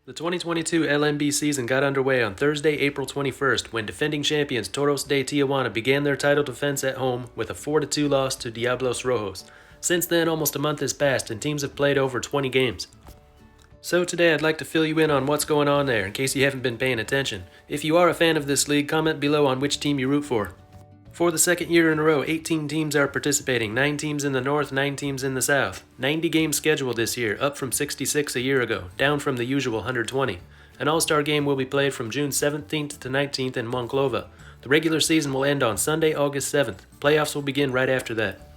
The 2022 LMB season got underway on Thursday, April 21st, when defending champions Toros de Tijuana began their title defense at home with a 4-2 loss to Diablos Rojos. Since then, almost a month has passed and teams have played over 20 games. So today I'd like to fill you in on what's going on there in case you haven't been paying attention. If you are a fan of this league, comment below on which team you root for. For the second year in a row, 18 teams are participating, 9 teams in the north, 9 teams in the south. 90 games scheduled this year, up from 66 a year ago, down from the usual 120. An all-star game will be played from June 17th to 19th in Monclova. The regular season will end on Sunday, August 7th. Playoffs will begin right after that.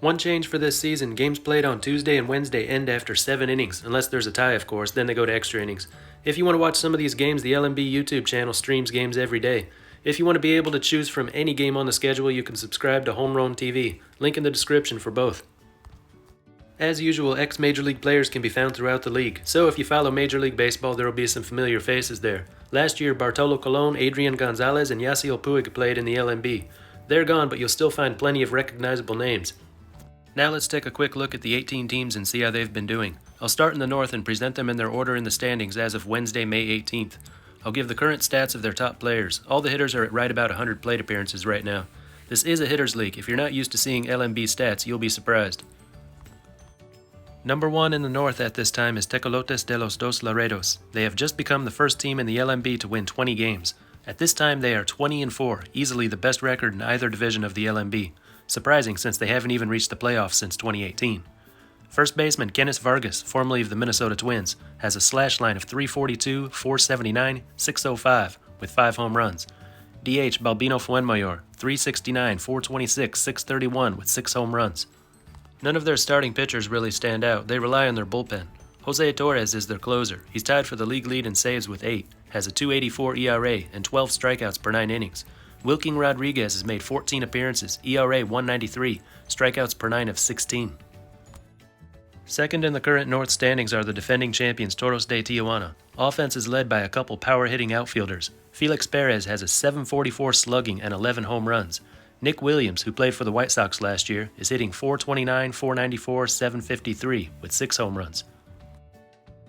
One change for this season, games played on Tuesday and Wednesday end after 7 innings, unless there's a tie of course, then they go to extra innings. If you want to watch some of these games, the LMB YouTube channel streams games every day. If you want to be able to choose from any game on the schedule, you can subscribe to Home Run TV. Link in the description for both. As usual, ex-Major League players can be found throughout the league, so if you follow Major League Baseball, there will be some familiar faces there. Last year, Bartolo Colon, Adrian Gonzalez, and Yasiel Puig played in the LMB. They're gone, but you'll still find plenty of recognizable names. Now let's take a quick look at the 18 teams and see how they've been doing. I'll start in the north and present them in their order in the standings as of Wednesday, May 18th. I'll give the current stats of their top players. All the hitters are at right about 100 plate appearances right now. This is a hitters league. If you're not used to seeing LMB stats, you'll be surprised. Number 1 in the north at this time is Tecolotes de los Dos Laredos. They have just become the first team in the LMB to win 20 games. At this time, they are 20-4, easily the best record in either division of the LMB. Surprising since they haven't even reached the playoffs since 2018. First baseman Kenneth Vargas, formerly of the Minnesota Twins, has a slash line of 342, 479, 605 with 5 home runs. DH Balbino Fuenmayor, 369, 426, 631 with 6 home runs. None of their starting pitchers really stand out. They rely on their bullpen. Jose Torres is their closer. He's tied for the league lead in saves with 8, has a 2.84 ERA and 12 strikeouts per 9 innings. Wilking Rodriguez has made 14 appearances, ERA 193, strikeouts per 9 of 16. Second in the current north standings are the defending champions Toros de Tijuana. Offense is led by a couple power-hitting outfielders. Felix Perez has a 744 slugging and 11 home runs. Nick Williams, who played for the White Sox last year, is hitting 429, 494, 753 with 6 home runs.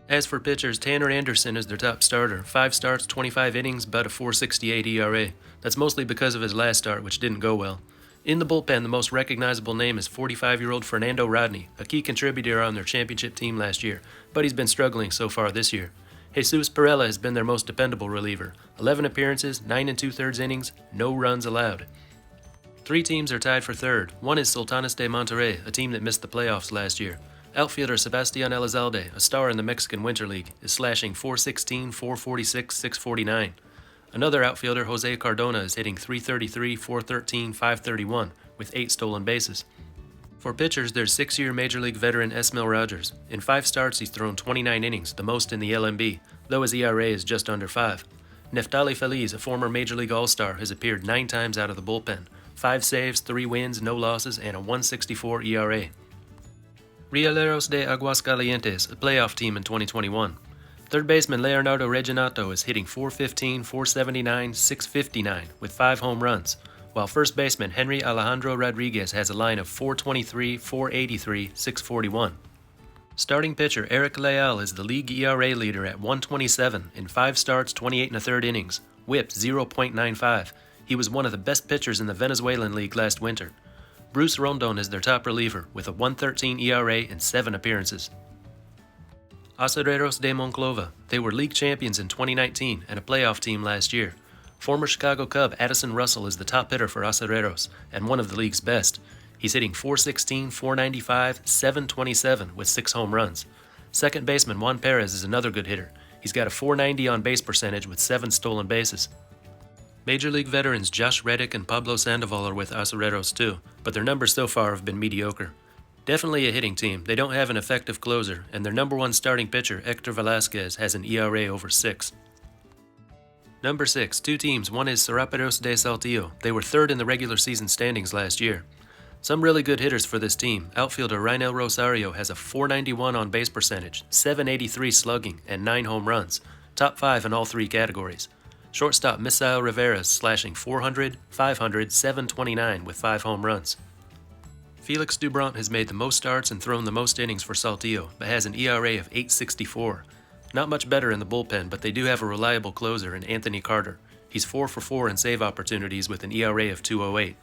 As for pitchers, Tanner Anderson is their top starter. 5 starts, 25 innings, but a 4.68 ERA. That's mostly because of his last start, which didn't go well. In the bullpen, the most recognizable name is 45-year-old Fernando Rodney, a key contributor on their championship team last year, but he's been struggling so far this year. Jesus Perella has been their most dependable reliever. 11 appearances, 9 2/3 innings, no runs allowed. 3 teams are tied for third. One is Sultanes de Monterrey, a team that missed the playoffs last year. Outfielder Sebastian Elizalde, a star in the Mexican Winter League, is slashing 416, 446, 649. Another outfielder, Jose Cardona, is hitting 333, 413, 531 with 8 stolen bases. For pitchers, there's 6-year Major League veteran Esmil Rogers. In 5 starts, he's thrown 29 innings, the most in the LMB, though his ERA is just under 5. Neftali Feliz, a former Major League All-Star, has appeared 9 times out of the bullpen. 5 saves, 3 wins, no losses, and a 1.64 ERA. Rieleros de Aguascalientes, a playoff team in 2021. Third baseman Leonardo Reginato is hitting 415, 479, 659 with 5 home runs, while first baseman Henry Alejandro Rodriguez has a line of 423, 483, 641. Starting pitcher Eric Leal is the league ERA leader at 127 in 5 starts, 28 1/3 innings, whip 0.95. He was one of the best pitchers in the Venezuelan League last winter. Bruce Rondon is their top reliever with a 1.13 ERA in 7 appearances. Acereros de Monclova. They were league champions in 2019 and a playoff team last year. Former Chicago Cub Addison Russell is the top hitter for Acereros and one of the league's best. He's hitting 416, 495, 727 with 6 home runs. Second baseman Juan Perez is another good hitter. He's got a 490 on base percentage with 7 stolen bases. Major League veterans Josh Reddick and Pablo Sandoval are with Acereros too, but their numbers so far have been mediocre. Definitely a hitting team. They don't have an effective closer, and their number 1 starting pitcher, Hector Velasquez, has an ERA over 6. Number 6, 2 teams. One is Seraperos de Saltillo. They were 3rd in the regular season standings last year. Some really good hitters for this team. Outfielder Rainel Rosario has a 491 on base percentage, 783 slugging, and 9 home runs. Top 5 in all 3 categories. Shortstop Misael Rivera is slashing 400, 500, 729 with 5 home runs. Felix Dubront has made the most starts and thrown the most innings for Saltillo, but has an ERA of 8.64. Not much better in the bullpen, but they do have a reliable closer in Anthony Carter. He's 4 for 4 in save opportunities with an ERA of 2.08.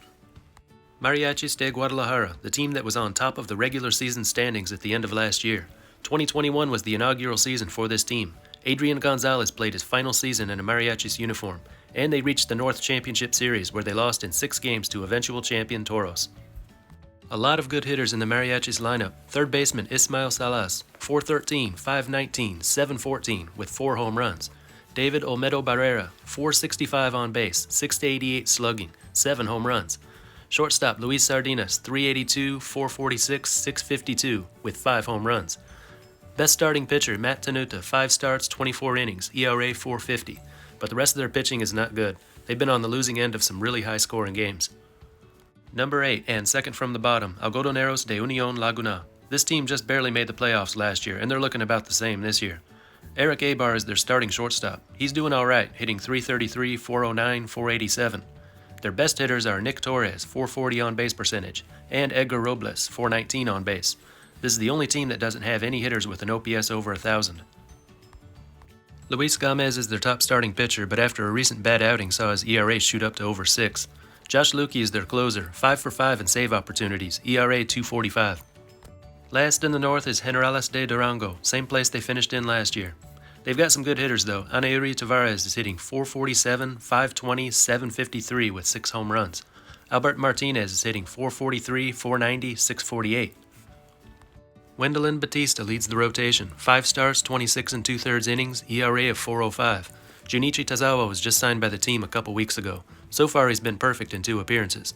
Mariachis de Guadalajara, the team that was on top of the regular season standings at the end of last year. 2021 was the inaugural season for this team. Adrian Gonzalez played his final season in a Mariachis uniform, and they reached the North Championship Series where they lost in 6 games to eventual champion Toros. A lot of good hitters in the Mariachis lineup. Third baseman Ismael Salas, 413, 519, 714 with 4 home runs. David Olmedo Barrera, 465 on base, 688 slugging, 7 home runs. Shortstop Luis Sardinas, 382, 446, 652 with 5 home runs. Best starting pitcher Matt Tenuta, 5 starts, 24 innings, ERA 450, but the rest of their pitching is not good. They've been on the losing end of some really high-scoring games. Number 8, and second from the bottom, Algodoneros de Unión Laguna. This team just barely made the playoffs last year, and they're looking about the same this year. Eric Abar is their starting shortstop. He's doing alright, hitting 333, 409, 487. Their best hitters are Nick Torres, 440 on base percentage, and Edgar Robles, 419 on base. This is the only team that doesn't have any hitters with an OPS over 1,000. Luis Gomez is their top starting pitcher, but after a recent bad outing saw his ERA shoot up to over 6. Josh Lukey is their closer, 5 for 5 in save opportunities, ERA 245. Last in the north is Generales de Durango, same place they finished in last year. They've got some good hitters though. Anairi Tavares is hitting 447, 520, 753 with 6 home runs. Albert Martinez is hitting 443, 490, 648. Wendelin Batista leads the rotation, 5 starts, 26 and 2/3 innings, ERA of 405. Junichi Tazawa was just signed by the team a couple weeks ago. So far he's been perfect in 2 appearances.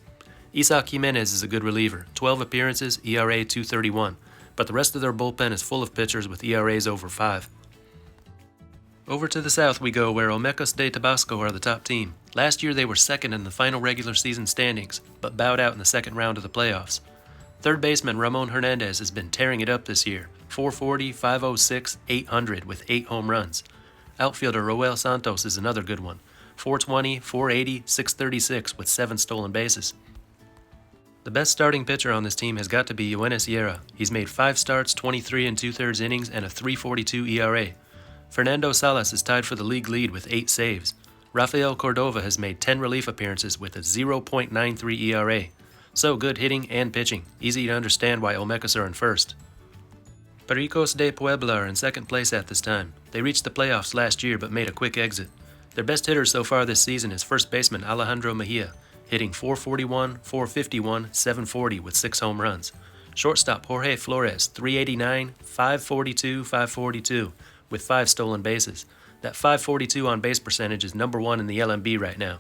Isaac Jimenez is a good reliever, 12 appearances, ERA 231, but the rest of their bullpen is full of pitchers with ERAs over 5. Over to the south we go, where Olmecas de Tabasco are the top team. Last year they were second in the final regular season standings, but bowed out in the second round of the playoffs. Third baseman Ramon Hernandez has been tearing it up this year, 440, 506, 800 with 8 home runs. Outfielder Roel Santos is another good one, 420, 480, 636 with 7 stolen bases. The best starting pitcher on this team has got to be Yoenis Sierra. He's made 5 starts, 23 and 2/3 innings, and a 3.42 ERA. Fernando Salas is tied for the league lead with 8 saves. Rafael Cordova has made 10 relief appearances with a 0.93 ERA. So good hitting and pitching. Easy to understand why Olmecas are in first. Pericos de Puebla are in second place at this time. They reached the playoffs last year but made a quick exit. Their best hitter so far this season is first baseman Alejandro Mejia, hitting 441, 451, 740 with 6 home runs. Shortstop Jorge Flores, 389, 542, 542 with 5 stolen bases. That 542 on base percentage is number 1 in the LMB right now.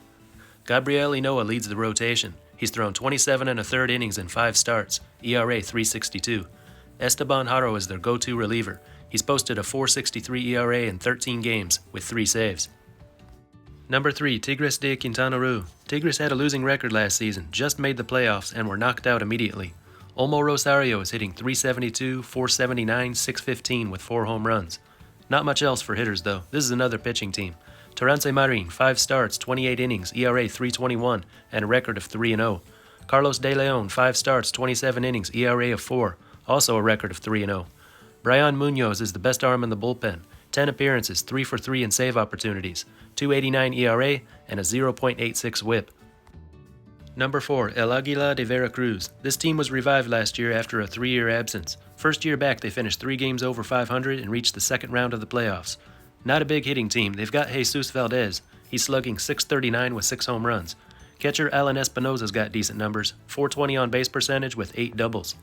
Gabriel Inoa leads the rotation. He's thrown 27 and 1/3 innings in 5 starts, ERA 362. Esteban Haro is their go-to reliever. He's posted a 4.63 ERA in 13 games with 3 saves. Number 3, Tigres de Quintana Roo. Tigres had a losing record last season, just made the playoffs, and were knocked out immediately. Olmo Rosario is hitting 372, 479, 615 with 4 home runs. Not much else for hitters though. This is another pitching team. Terence Marin, 5 starts, 28 innings, ERA 321, and a record of 3-0. Carlos De Leon, 5 starts, 27 innings, ERA of 4, also a record of 3-0. Brian Munoz is the best arm in the bullpen, 10 appearances, 3 for 3 in save opportunities, 2.89 ERA, and a 0.86 whip. Number 4, El Águila de Veracruz. This team was revived last year after a 3-year absence. First year back, they finished 3 games over 500 and reached the second round of the playoffs. Not a big hitting team. They've got Jesus Valdez. He's slugging 639 with 6 home runs. Catcher Alan Espinosa's got decent numbers, 420 on base percentage with 8 doubles.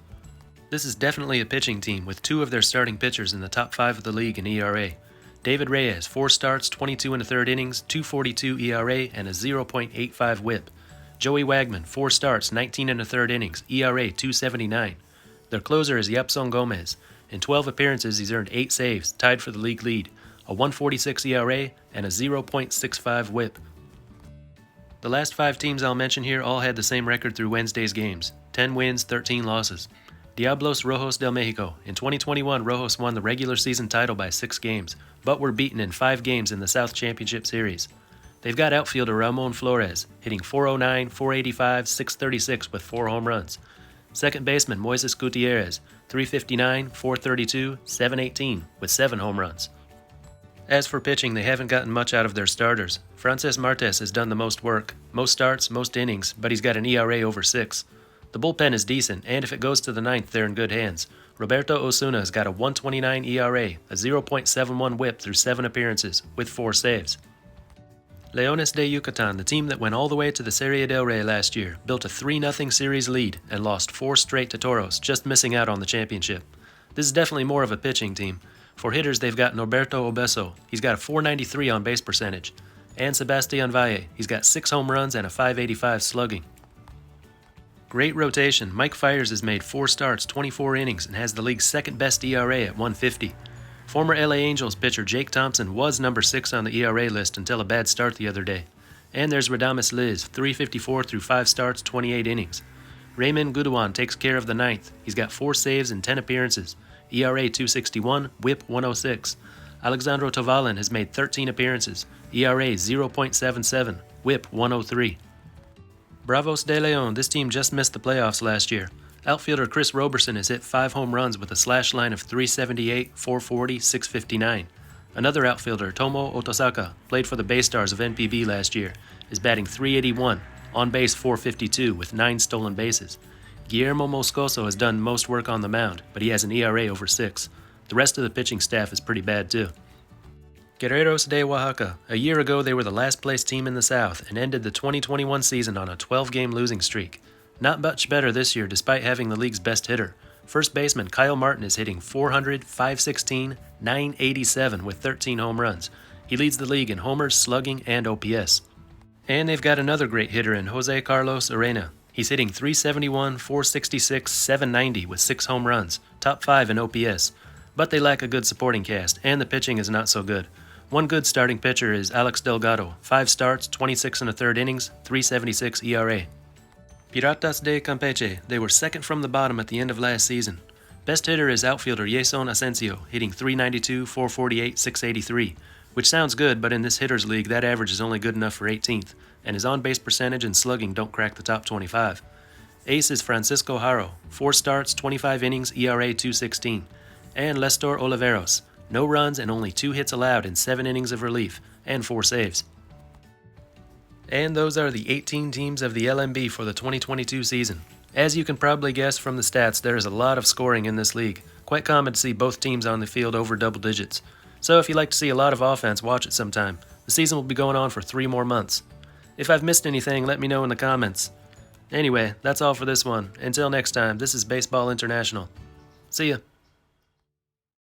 This is definitely a pitching team with 2 of their starting pitchers in the top 5 of the league in ERA. David Reyes, 4 starts, 22 and 1/3 innings, 2.42 ERA, and a 0.85 whip. Joey Wagman, 4 starts, 19 and 1/3 innings, ERA 2.79. Their closer is Yapson Gomez. In 12 appearances, he's earned 8 saves, tied for the league lead, a 1.46 ERA, and a 0.65 whip. The last 5 teams I'll mention here all had the same record through Wednesday's games, 10 wins, 13 losses. Diablos Rojos del Mexico. In 2021, Rojos won the regular season title by 6 games, but were beaten in 5 games in the South Championship Series. They've got outfielder Ramon Flores, hitting 409, 485, 636 with 4 home runs. Second baseman Moises Gutierrez, 359, 432, 718 with 7 home runs. As for pitching, they haven't gotten much out of their starters. Frances Martes has done the most work, most starts, most innings, but he's got an ERA over 6. The bullpen is decent, and if it goes to the ninth, they're in good hands. Roberto Osuna has got a 1.29 ERA, a 0.71 whip through 7 appearances, with 4 saves. Leones de Yucatan, the team that went all the way to the Serie del Rey last year, built a 3-0 series lead and lost 4 straight to Toros, just missing out on the championship. This is definitely more of a pitching team. For hitters, they've got Norberto Obeso. He's got a 493 on base percentage. And Sebastian Valle. He's got 6 home runs and a 585 slugging. Great rotation. Mike Fiers has made 4 starts, 24 innings, and has the league's second best ERA at 150. Former LA Angels pitcher Jake Thompson was number 6 on the ERA list until a bad start the other day. And there's Radames Liz, 354 through 5 starts, 28 innings. Raymond Guduan takes care of the ninth. He's got 4 saves and 10 appearances. ERA 261, whip 106. Alexandro Tovalin has made 13 appearances. ERA 0.77, whip 103. Bravos de Leon, this team just missed the playoffs last year. Outfielder Chris Roberson has hit 5 home runs with a slash line of 378, 440, 659. Another outfielder, Tomo Otosaka, played for the Bay Stars of NPB last year, is batting 381, on base 452 with 9 stolen bases. Guillermo Moscoso has done most work on the mound, but he has an ERA over 6. The rest of the pitching staff is pretty bad too. Guerreros de Oaxaca. A year ago they were the last place team in the South and ended the 2021 season on a 12-game losing streak. Not much better this year despite having the league's best hitter. First baseman Kyle Martin is hitting 400, 516, 987 with 13 home runs. He leads the league in homers, slugging, and OPS. And they've got another great hitter in Jose Carlos Arena. He's hitting 371, 466, 790 with 6 home runs, top 5 in OPS. But they lack a good supporting cast, and the pitching is not so good. One good starting pitcher is Alex Delgado, 5 starts, 26 1/3 innings, 376 ERA. Piratas de Campeche, they were second from the bottom at the end of last season. Best hitter is outfielder Yeson Asensio, hitting 392, 448, 683, which sounds good, but in this hitters league that average is only good enough for 18th, and his on-base percentage and slugging don't crack the top 25. Ace is Francisco Haro, 4 starts, 25 innings, ERA 216. And Lestor Oliveros, no runs and only 2 hits allowed in 7 innings of relief, and 4 saves. And those are the 18 teams of the LMB for the 2022 season. As you can probably guess from the stats, there is a lot of scoring in this league. Quite common to see both teams on the field over double digits. So if you like to see a lot of offense, watch it sometime. The season will be going on for 3 more months. If I've missed anything, let me know in the comments. Anyway, that's all for this one. Until next time, this is Baseball International. See ya.